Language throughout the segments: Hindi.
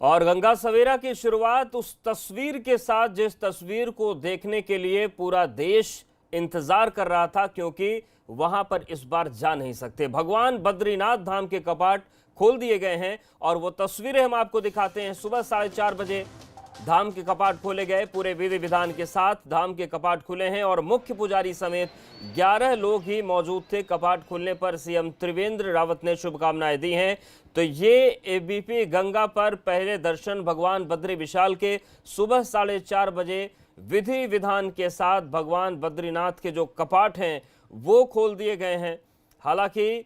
और गंगा सवेरा की शुरुआत उस तस्वीर के साथ जिस तस्वीर को देखने के लिए पूरा देश इंतजार कर रहा था, क्योंकि वहां पर इस बार जा नहीं सकते। भगवान बद्रीनाथ धाम के कपाट खोल दिए गए हैं और वो तस्वीरें हम आपको दिखाते हैं। सुबह 4:30 बजे धाम के कपाट खोले गए, पूरे विधि विधान के साथ धाम के कपाट खुले हैं और मुख्य पुजारी समेत 11 लोग ही मौजूद थे। कपाट खुलने पर सीएम त्रिवेंद्र रावत ने शुभकामनाएं दी हैं। तो ये एबीपी गंगा पर पहले दर्शन भगवान बद्री विशाल के सुबह 4:30 बजे विधि विधान के साथ भगवान बद्रीनाथ के जो कपाट हैं वो खोल दिए गए हैं। हालांकि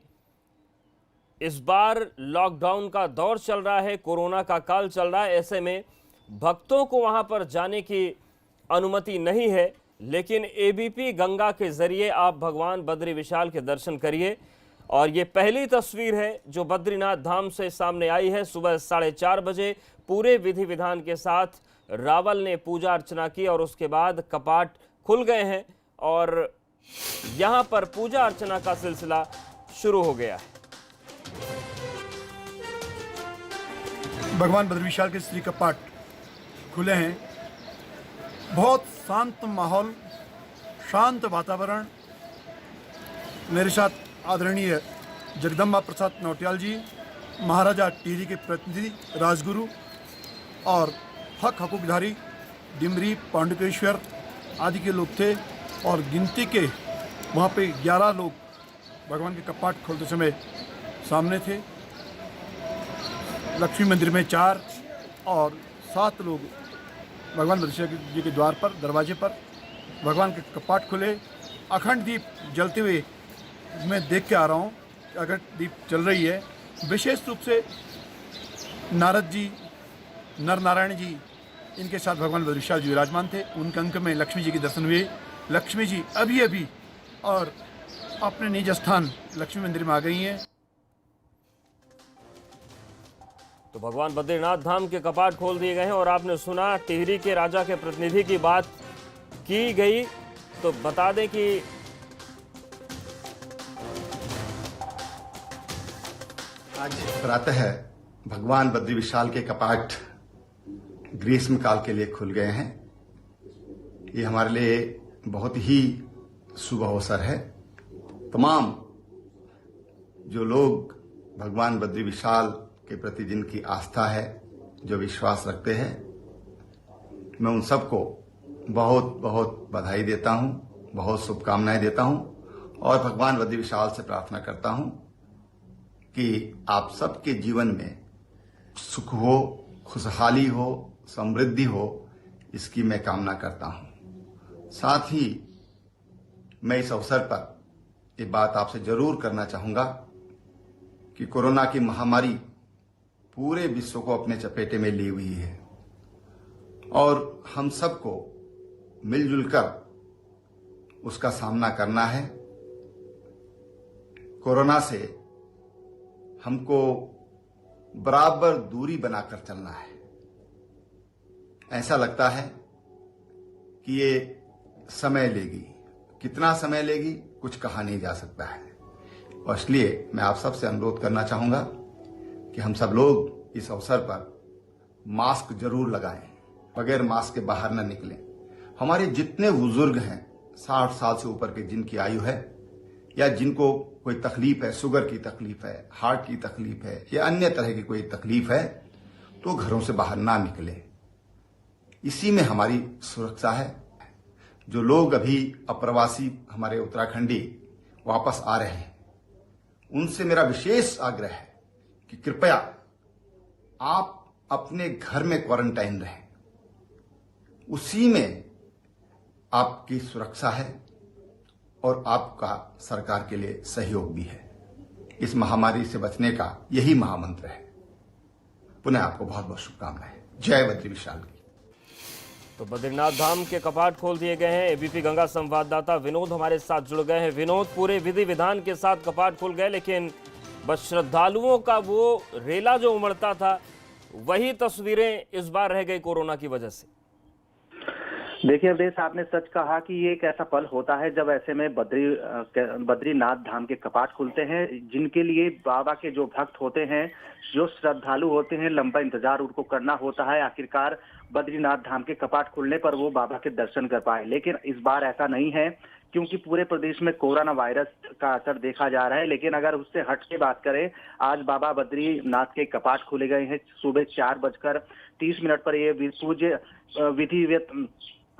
इस बार लॉकडाउन का दौर चल रहा है, कोरोना का काल चल रहा है, ऐसे में भक्तों को वहां पर जाने की अनुमति नहीं है। लेकिन एबीपी गंगा के जरिए आप भगवान बद्री विशाल के दर्शन करिए। और ये पहली तस्वीर है जो बद्रीनाथ धाम से सामने आई है। सुबह 4:30 बजे पूरे विधि विधान के साथ रावल ने पूजा अर्चना की और उसके बाद कपाट खुल गए हैं और यहां पर पूजा अर्चना का सिलसिला शुरू हो गया है। भगवान बद्री विशाल के श्री कपाट खुले हैं। बहुत शांत माहौल, शांत वातावरण। मेरे साथ आदरणीय जगदम्बा प्रसाद नौटियाल जी, महाराजा टिहरी के प्रतिनिधि राजगुरु और हक हकूकधारी डिमरी पांडुकेश्वर आदि के लोग थे और गिनती के वहाँ पे 11 लोग भगवान के कपाट खोलते समय सामने थे। लक्ष्मी मंदिर में 4 और 7 लोग भगवान बद्रीनाथ जी के द्वार पर, दरवाजे पर भगवान के कपाट खुले। अखंड दीप जलते हुए मैं देख के आ रहा हूँ, अखंड दीप जल रही है। विशेष रूप से नारद जी, नर नारायण जी, इनके साथ भगवान बद्री विशाल जी विराजमान थे। उनके अंक में लक्ष्मी जी के दर्शन हुए। लक्ष्मी जी अभी और अपने निज स्थान लक्ष्मी मंदिर में आ गई हैं। तो भगवान बद्रीनाथ धाम के कपाट खोल दिए गए हैं और आपने सुना टिहरी के राजा के प्रतिनिधि की बात की गई। तो बता दें कि आज प्रातः भगवान बद्री विशाल के कपाट ग्रीष्म काल के लिए खुल गए हैं। ये हमारे लिए बहुत ही शुभ अवसर है। तमाम जो लोग भगवान बद्री विशाल के प्रति जिनकी आस्था है, जो विश्वास रखते हैं, मैं उन सबको बहुत बहुत बधाई देता हूं, बहुत शुभकामनाएं देता हूं और भगवान बद्री विशाल से प्रार्थना करता हूं कि आप सबके जीवन में सुख हो, खुशहाली हो, समृद्धि हो, इसकी मैं कामना करता हूं। साथ ही मैं इस अवसर पर ये बात आपसे जरूर करना चाहूंगा कि कोरोना की महामारी पूरे विश्व को अपने चपेटे में ली हुई है और हम सबको मिलजुल कर उसका सामना करना है। कोरोना से हमको बराबर दूरी बनाकर चलना है। ऐसा लगता है कि ये समय लेगी, कितना समय लेगी कुछ कहा नहीं जा सकता है। और इसलिए मैं आप सबसे अनुरोध करना चाहूंगा कि हम सब लोग इस अवसर पर मास्क जरूर लगाएं, बगैर मास्क के बाहर न निकलें। हमारे जितने बुजुर्ग हैं 60 साल से ऊपर के, जिनकी आयु है या जिनको कोई तकलीफ है, शुगर की तकलीफ है, हार्ट की तकलीफ है या अन्य तरह की कोई तकलीफ है, तो घरों से बाहर ना निकले। इसी में हमारी सुरक्षा है। जो लोग अभी अप्रवासी हमारे उत्तराखंडी वापस आ रहे हैं, उनसे मेरा विशेष आग्रह है कि कृपया आप अपने घर में क्वारंटाइन रहें। उसी में आपकी सुरक्षा है और आपका सरकार के लिए सहयोग भी है। इस महामारी से बचने का यही महामंत्र है। पुनः आपको बहुत बहुत शुभकामनाएं। जय बद्री विशाल की। तो बद्रीनाथ धाम के कपाट खोल दिए गए हैं। एबीपी गंगा संवाददाता विनोद हमारे साथ जुड़ गए हैं। विनोद, पूरे विधि विधान के साथ कपाट खुल गए, लेकिन बस श्रद्धालुओं का वो रेला जो उमड़ता था, वही तस्वीरें इस बार रह गई कोरोना की वजह से। देखिए अवधेश, आपने सच कहा कि ये एक ऐसा पल होता है जब ऐसे में बद्रीनाथ धाम के कपाट खुलते हैं, जिनके लिए बाबा के जो भक्त होते हैं, जो श्रद्धालु होते हैं, लंबा इंतजार उनको करना होता है। आखिरकार बद्रीनाथ धाम के कपाट खुलने पर वो बाबा के दर्शन कर पाए। लेकिन इस बार ऐसा नहीं है, क्योंकि पूरे प्रदेश में कोरोना वायरस का असर देखा जा रहा है। लेकिन अगर उससे हट के बात करें, आज बाबा बद्रीनाथ के कपाट खोले गए हैं। सुबह 4:30 पर ये विधिवत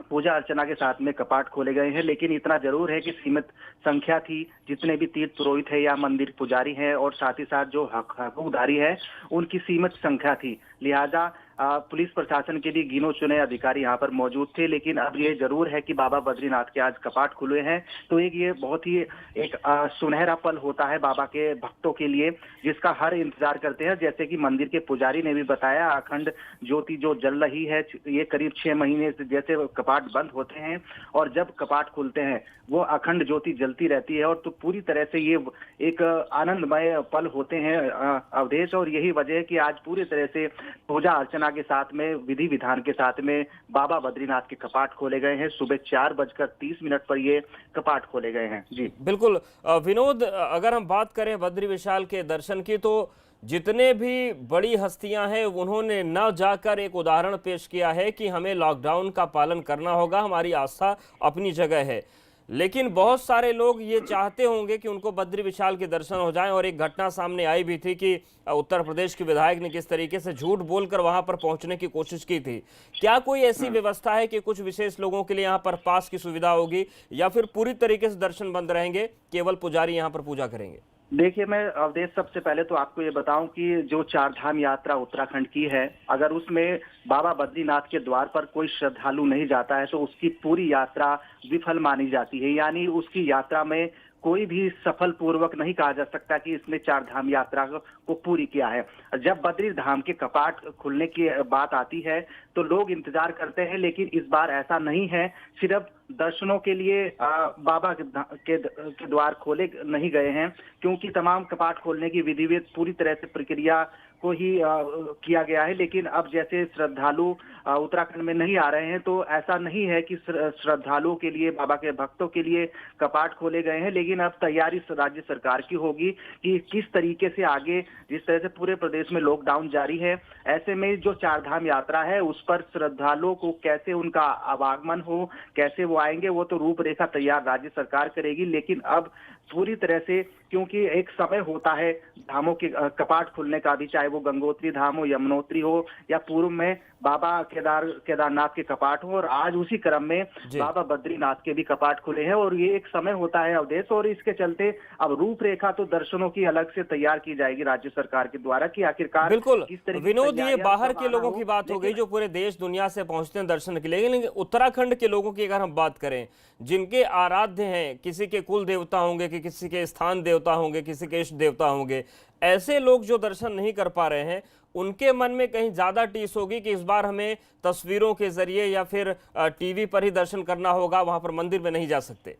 पूजा अर्चना के साथ में कपाट खोले गए हैं। लेकिन इतना जरूर है कि सीमित संख्या थी। जितने भी तीर्थ पुरोहित है या मंदिर पुजारी हैं और साथ ही साथ जो हकूकधारी है, उनकी सीमित संख्या थी। लिहाजा पुलिस प्रशासन के भी गिनो चुने अधिकारी यहाँ पर मौजूद थे। लेकिन अब ये जरूर है कि बाबा बद्रीनाथ के आज कपाट खुले हैं, तो ये बहुत ही एक सुनहरा पल होता है बाबा के भक्तों के लिए, जिसका हर इंतजार करते हैं। जैसे कि मंदिर के पुजारी ने भी बताया, अखंड ज्योति जो जल रही है, ये करीब 6 महीने से जैसे कपाट बंद होते हैं और जब कपाट खुलते हैं वो अखंड ज्योति जलती रहती है। और तो पूरी तरह से ये एक आनंदमय पल होते हैं अवधेश। और यही वजह है कि आज पूरी तरह से पूजा अर्चना के साथ में, विधि विधान के साथ में बाबा बद्रीनाथ के कपाट खोले गए हैं। सुबह 4:30 पर ये कपाट खोले गए हैं। जी बिल्कुल विनोद, अगर हम बात करें बद्री विशाल के दर्शन की, तो जितने भी बड़ी हस्तियां हैं उन्होंने न जाकर एक उदाहरण पेश किया है कि हमें लॉकडाउन का पालन करना होगा, हमारी आस्था अपनी जगह है। लेकिन बहुत सारे लोग ये चाहते होंगे कि उनको बद्री विशाल के दर्शन हो जाएं। और एक घटना सामने आई भी थी कि उत्तर प्रदेश के विधायक ने किस तरीके से झूठ बोलकर वहां पर पहुंचने की कोशिश की थी। क्या कोई ऐसी व्यवस्था है कि कुछ विशेष लोगों के लिए यहां पर पास की सुविधा होगी, या फिर पूरी तरीके से दर्शन बंद रहेंगे, केवल पुजारी यहां पर पूजा करेंगे? देखिए, मैं अवधेश सबसे पहले तो आपको ये बताऊं कि जो 4 धाम यात्रा उत्तराखंड की है, अगर उसमें बाबा बद्रीनाथ के द्वार पर कोई श्रद्धालु नहीं जाता है तो उसकी पूरी यात्रा विफल मानी जाती है। यानी उसकी यात्रा में कोई भी सफल पूर्वक नहीं कहा जा सकता कि इसने 4 धाम यात्रा को पूरी किया है। जब बद्री धाम के कपाट खुलने की बात आती है तो लोग इंतजार करते हैं, लेकिन इस बार ऐसा नहीं है। सिर्फ दर्शनों के लिए बाबा के द्वार खोले नहीं गए हैं, क्योंकि तमाम कपाट खोलने की विधिवत पूरी तरह से प्रक्रिया को ही किया गया है। लेकिन अब जैसे श्रद्धालु उत्तराखंड में नहीं आ रहे हैं, तो ऐसा नहीं है कि श्रद्धालुओं के लिए, बाबा के भक्तों के लिए कपाट खोले गए हैं। लेकिन अब तैयारी राज्य सरकार की होगी कि किस तरीके से आगे, जिस तरह से पूरे प्रदेश में लॉकडाउन जारी है, ऐसे में जो 4 धाम यात्रा है उस पर श्रद्धालुओं को कैसे उनका आवागमन हो, कैसे वो आएंगे, वो तो रूपरेखा तैयार राज्य सरकार करेगी। लेकिन अब पूरी तरह से, क्योंकि एक समय होता है धामों के कपाट खुलने का भी, चाहे वो गंगोत्री धाम हो, यमुनोत्री हो, या पूर्व में बाबा केदारनाथ के कपाट हो, और आज उसी क्रम में बाबा बद्रीनाथ के भी कपाट खुले हैं। और ये एक समय होता है अवधेश, और इसके चलते अब रूपरेखा तो दर्शनों की अलग से तैयार की जाएगी राज्य सरकार के द्वारा कि आखिरकार बिल्कुल किस तरीके विनोद, ये बाहर के लोगों की बात हो गई जो पूरे देश दुनिया से पहुंचते हैं दर्शन के लिए। लेकिन उत्तराखंड के लोगों की अगर हम बात करें, जिनके आराध्य हैं, किसी के कुल देवता होंगे, कि किसी के स्थान देवता होंगे, किसी के इष्ट देवता होंगे, ऐसे लोग जो दर्शन नहीं कर पा रहे हैं, उनके मन में कहीं ज्यादा टीस होगी कि इस बार हमें तस्वीरों के जरिए या फिर टीवी पर ही दर्शन करना होगा, वहां पर मंदिर में नहीं जा सकते।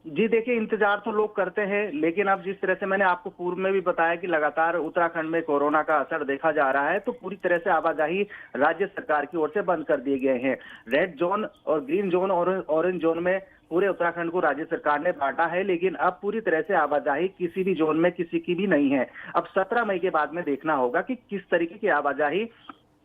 जी देखिए, इंतजार तो लोग करते हैं, लेकिन अब जिस तरह से मैंने आपको पूर्व में भी बताया कि लगातार उत्तराखंड में कोरोना का असर देखा जा रहा है, तो पूरी तरह से आवाजाही राज्य सरकार की ओर से बंद कर दिए गए हैं। रेड जोन और ग्रीन जोन और ऑरेंज जोन में पूरे उत्तराखंड को राज्य सरकार ने बांटा है, लेकिन अब पूरी तरह से आवाजाही किसी भी जोन में किसी की भी नहीं है। अब 17 मई के बाद में देखना होगा कि किस तरीके की आवाजाही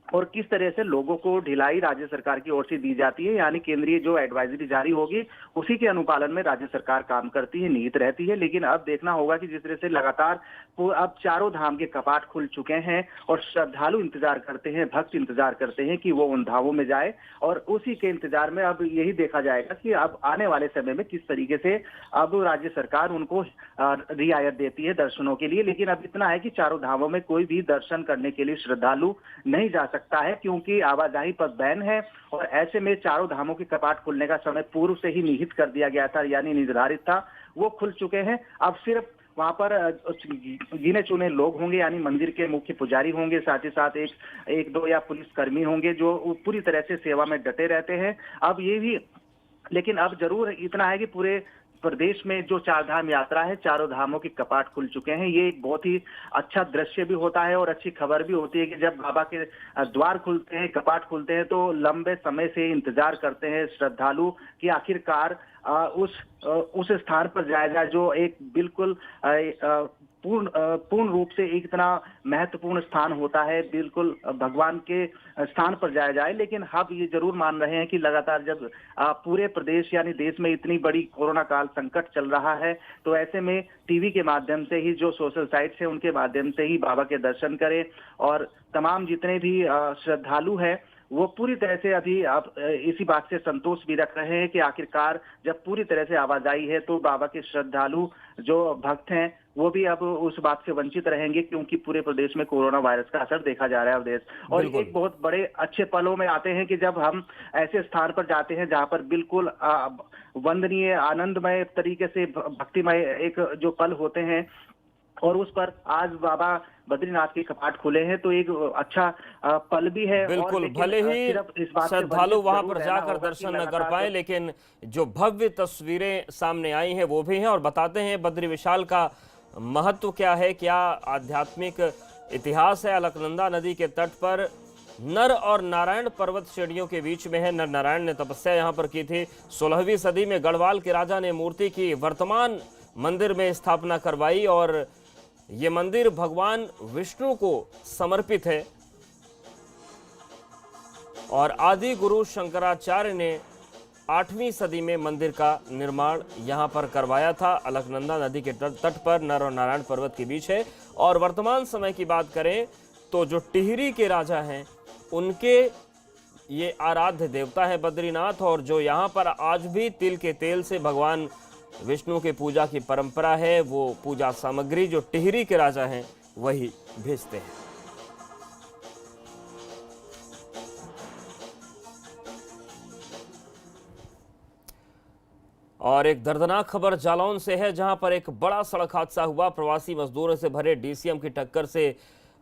और किस तरह से लोगों को ढिलाई राज्य सरकार की ओर से दी जाती है। यानी केंद्रीय जो एडवाइजरी जारी होगी उसी के अनुपालन में राज्य सरकार काम करती है, निहित रहती है। लेकिन अब देखना होगा कि जिस तरह से लगातार अब 4 धाम के कपाट खुल चुके हैं और श्रद्धालु इंतजार करते हैं, भक्त इंतजार करते हैं कि वो उन धामों में जाए, और उसी के इंतजार में अब यही देखा जाएगा कि अब आने वाले समय में किस तरीके से अब राज्य सरकार उनको रियायत देती है दर्शनों के लिए। लेकिन अब इतना है कि 4 धामों में कोई भी दर्शन करने के लिए श्रद्धालु नहीं जा सकता है, क्योंकि आवाजाही पर बैन है। और ऐसे में 4 धामों के कपाट खुलने का समय पूर्व से ही निहित कर दिया गया था, यानी निर्धारित था, वो खुल चुके हैं। अब सिर्फ वहां पर गिने चुने लोग होंगे, यानी मंदिर के मुख्य पुजारी होंगे, साथ ही साथ एक दो या पुलिस कर्मी होंगे जो पूरी तरह से सेवा में डटे रहते हैं। अब ये भी, लेकिन अब जरूर इतना है कि पूरे प्रदेश में जो चार धाम यात्रा है, चारों धामों के कपाट खुल चुके हैं। ये एक बहुत ही अच्छा दृश्य भी होता है और अच्छी खबर भी होती है कि जब बाबा के द्वार खुलते हैं, कपाट खुलते हैं, तो लंबे समय से इंतजार करते हैं श्रद्धालु कि आखिरकार उस स्थान पर जाया जाए जो एक बिल्कुल पूर्ण रूप से एक इतना महत्वपूर्ण स्थान होता है, बिल्कुल भगवान के स्थान पर जाया जाए। लेकिन हम ये जरूर मान रहे हैं कि लगातार जब पूरे प्रदेश यानी देश में इतनी बड़ी कोरोना काल संकट चल रहा है, तो ऐसे में टीवी के माध्यम से ही, जो सोशल साइट्स है उनके माध्यम से ही बाबा के दर्शन करें। और तमाम जितने भी श्रद्धालु हैं वो पूरी तरह से अभी आप इसी बात से संतोष भी रख रहे हैं कि आखिरकार जब पूरी तरह से आवाजाही है तो बाबा के श्रद्धालु जो भक्त हैं वो भी अब उस बात से वंचित रहेंगे, क्योंकि पूरे प्रदेश में कोरोना वायरस का असर देखा जा रहा है देश। और एक बहुत बड़े अच्छे पलों में आते हैं कि जब हम ऐसे स्थान पर जाते हैं जहां पर बिल्कुल वंदनीय, आनंदमय तरीके से भक्तिमय एक जो पल होते हैं, और उस पर आज बाबा बद्रीनाथ के कपाट खुले हैं, तो एक अच्छा पल भी है। बिल्कुल, भले ही श्रद्धालु वहां पर जाकर दर्शन न कर पाए, लेकिन जो भव्य तस्वीरें सामने आई हैं वो भी हैं। और बताते हैं बद्री विशाल का महत्व क्या है, क्या आध्यात्मिक इतिहास है। अलकनंदा नदी के तट पर नर और नारायण पर्वत श्रेणियों के बीच में है। नर नारायण ने तपस्या यहाँ पर की थी। 16वीं सदी में गढ़वाल के राजा ने मूर्ति की वर्तमान मंदिर में स्थापना करवाई और ये मंदिर भगवान विष्णु को समर्पित है। और आदि गुरु शंकराचार्य ने 8वीं सदी में मंदिर का निर्माण यहाँ पर करवाया था। अलकनंदा नदी के तट पर नर और नारायण पर्वत के बीच है। और वर्तमान समय की बात करें तो जो टिहरी के राजा हैं उनके ये आराध्य देवता है बद्रीनाथ, और जो यहाँ पर आज भी तिल के तेल से भगवान विष्णु के पूजा की परंपरा है, वो पूजा सामग्री जो टिहरी के राजा हैं वही भेजते हैं। और एक दर्दनाक खबर जालौन से है, जहां पर एक बड़ा सड़क हादसा हुआ। प्रवासी मजदूरों से भरे डीसीएम की टक्कर से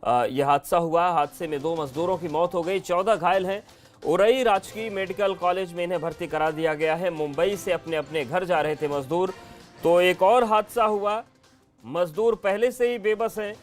यह हादसा हुआ। हादसे में 2 मजदूरों की मौत हो गई, 14 घायल हैं। उरई राजकीय मेडिकल कॉलेज में इन्हें भर्ती करा दिया गया है। मुंबई से अपने अपने घर जा रहे थे मजदूर। तो एक और हादसा हुआ। मजदूर पहले से ही बेबस हैं,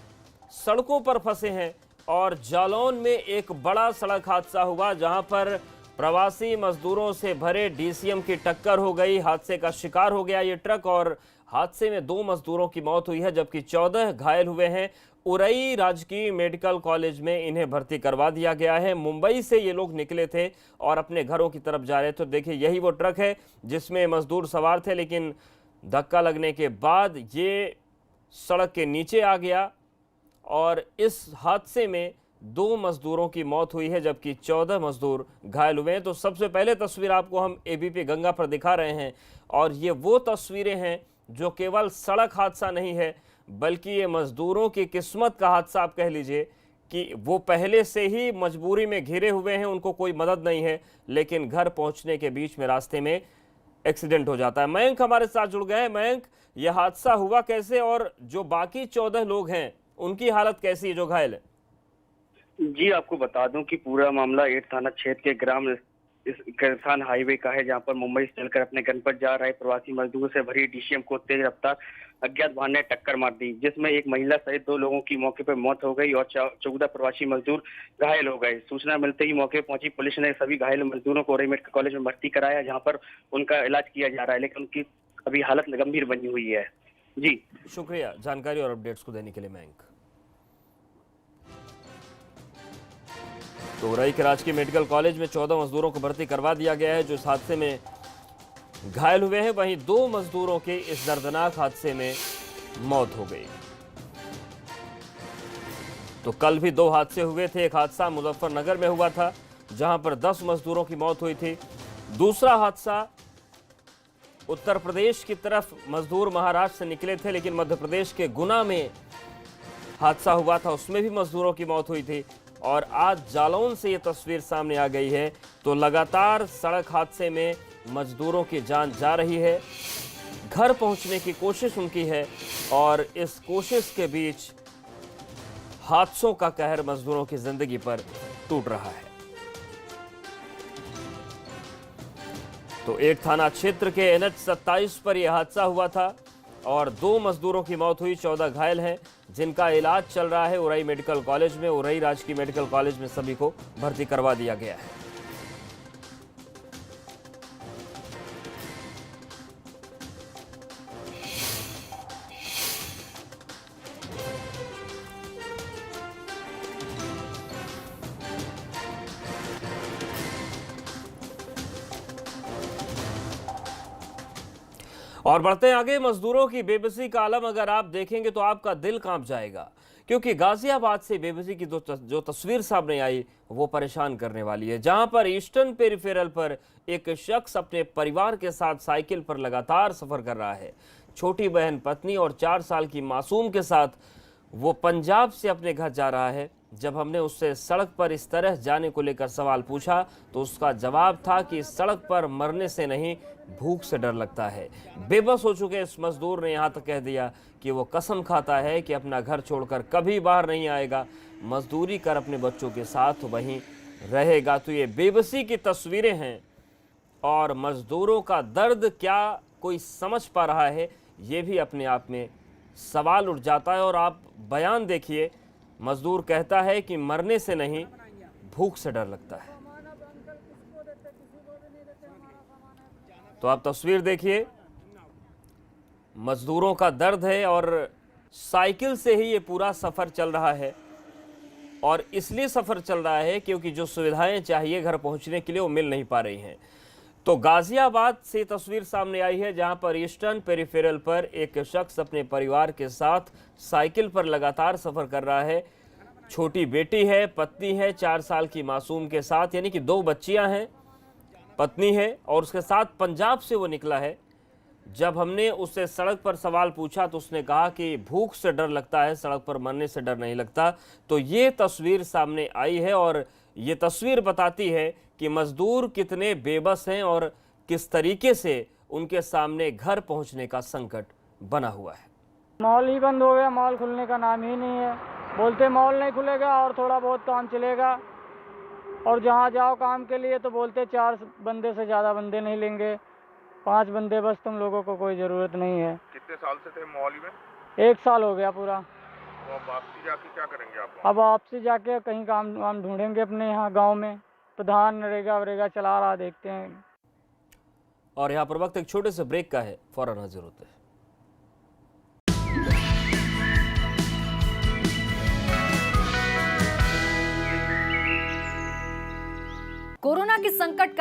सड़कों पर फंसे हैं, और जालौन में एक बड़ा सड़क हादसा हुआ जहां पर प्रवासी मजदूरों से भरे डीसीएम की टक्कर हो गई। हादसे का शिकार हो गया ये ट्रक और हादसे में 2 मजदूरों की मौत हुई है, जबकि 14 घायल हुए हैं। उरई राजकीय मेडिकल कॉलेज में इन्हें भर्ती करवा दिया गया है। मुंबई से ये लोग निकले थे और अपने घरों की तरफ जा रहे थे। तो देखिए, यही वो ट्रक है जिसमें मजदूर सवार थे, लेकिन धक्का लगने के बाद ये सड़क के नीचे आ गया और इस हादसे में 2 मजदूरों की मौत हुई है, जबकि 14 मजदूर घायल हुए हैं। तो सबसे पहले तस्वीर आपको हम एबीपी गंगा पर दिखा रहे हैं, और ये वो तस्वीरें हैं जो केवल सड़क हादसा नहीं है, बल्कि ये मजदूरों की किस्मत का हादसा आप कह लीजिए कि वो पहले से ही मजबूरी में घिरे हुए हैं, उनको कोई मदद नहीं है, लेकिन घर पहुंचने के बीच में रास्ते में एक्सीडेंट हो जाता है। मयंक हमारे साथ जुड़ गए हैं। मयंक, यह हादसा हुआ कैसे और जो बाकी 14 लोग हैं उनकी हालत कैसी है जो घायल है? जी, आपको बता दूं कि पूरा मामला 8 थाना क्षेत्र के ग्राम इस किसान हाईवे का है, जहां पर मुंबई से चलकर अपने गणपत जा रहे प्रवासी मजदूर से भरी डीसीएम को तेज रफ्तार अज्ञात वाहन ने टक्कर मार दी, जिसमें एक महिला सहित 2 लोगों की मौके पर मौत हो गई और 14 प्रवासी मजदूर घायल हो गए। सूचना मिलते ही मौके पहुंची पुलिस ने सभी घायल मजदूरों को उरई मेडिकल कॉलेज में भर्ती कराया, जहाँ पर उनका इलाज किया जा रहा है, लेकिन उनकी अभी हालत गंभीर बनी हुई है। जी शुक्रिया जानकारी और अपडेट्स को देने के लिए मयंक। तो उरई के राजकीय मेडिकल कॉलेज में 14 मजदूरों को भर्ती करवा दिया गया है जो इस हादसे में घायल हुए हैं। वहीं 2 मजदूरों के इस दर्दनाक हादसे में मौत हो गई। तो कल भी 2 हादसे हुए थे। एक हादसा मुजफ्फरनगर में हुआ था जहां पर 10 मजदूरों की मौत हुई थी। दूसरा हादसा उत्तर प्रदेश की तरफ, मजदूर महाराष्ट्र से निकले थे लेकिन मध्य प्रदेश के गुना में हादसा हुआ था, उसमें भी मजदूरों की मौत हुई थी। और आज जालौन से ये तस्वीर सामने आ गई है। तो लगातार सड़क हादसे में मजदूरों की जान जा रही है, घर पहुंचने की कोशिश उनकी है, और इस कोशिश के बीच हादसों का कहर मजदूरों की जिंदगी पर टूट रहा है। तो एक थाना क्षेत्र के NH 27 पर यह हादसा हुआ था और 2 मजदूरों की मौत हुई, 14 घायल हैं जिनका इलाज चल रहा है उरई मेडिकल कॉलेज में। उरई राजकीय मेडिकल कॉलेज में सभी को भर्ती करवा दिया गया है। और बढ़ते हैं आगे। मजदूरों की बेबसी का आलम अगर आप देखेंगे तो आपका दिल कांप जाएगा, क्योंकि गाजियाबाद से बेबसी की जो तस्वीर सामने आई वो परेशान करने वाली है, जहां पर ईस्टर्न पेरिफेरल पर एक शख्स अपने परिवार के साथ साइकिल पर लगातार सफर कर रहा है। छोटी बहन, पत्नी और 4 साल की मासूम के साथ वो पंजाब से अपने घर जा रहा है। जब हमने उससे सड़क पर इस तरह जाने को लेकर सवाल पूछा तो उसका जवाब था कि इस सड़क पर मरने से नहीं, भूख से डर लगता है। बेबस हो चुके इस मजदूर ने यहाँ तक कह दिया कि वो कसम खाता है कि अपना घर छोड़कर कभी बाहर नहीं आएगा, मजदूरी कर अपने बच्चों के साथ वहीं रहेगा। तो ये बेबसी की तस्वीरें हैं और मजदूरों का दर्द क्या कोई समझ पा रहा है, ये भी अपने आप में सवाल उठ जाता है। और आप बयान देखिए, मजदूर कहता है कि मरने से नहीं, भूख से डर लगता है। तो आप तस्वीर देखिए, मजदूरों का दर्द है और साइकिल से ही ये पूरा सफर चल रहा है। और इसलिए सफर चल रहा है क्योंकि जो सुविधाएं चाहिए घर पहुंचने के लिए वो मिल नहीं पा रही हैं। तो गाजियाबाद से तस्वीर सामने आई है, जहां पर ईस्टर्न पेरिफेरल पर एक शख्स अपने परिवार के साथ साइकिल पर लगातार सफर कर रहा है। छोटी बेटी है, पत्नी है 4 साल की मासूम के साथ, यानी कि 2 बच्चियां हैं, पत्नी है और उसके साथ पंजाब से वो निकला है। जब हमने उससे सड़क पर सवाल पूछा तो उसने कहा कि भूख से डर लगता है, सड़क पर मरने से डर नहीं लगता। तो ये तस्वीर सामने आई है और ये तस्वीर बताती है कि मजदूर कितने बेबस हैं और किस तरीके से उनके सामने घर पहुंचने का संकट बना हुआ है। मॉल ही बंद हो गया, मॉल खुलने का नाम ही नहीं है। बोलते मॉल नहीं खुलेगा और थोड़ा बहुत काम चलेगा, और जहाँ जाओ काम के लिए तो बोलते 4 बंदे से ज़्यादा बंदे नहीं लेंगे, 5 बंदे बस, तुम लोगों को कोई ज़रूरत नहीं है। कितने साल से थे मॉल में? 1 साल हो गया पूरा। तो अब वापसी जाके क्या करेंगे आप? अब वापसी जाके कहीं काम वाम ढूंढेंगे अपने यहाँ गांव में। प्रधान नरेगा वरेगा चला रहा, देखते हैं। और यहाँ पर वक्त एक छोटे से ब्रेक का है, फौरन हाजिर होते हैं। कोरोना के संकट काल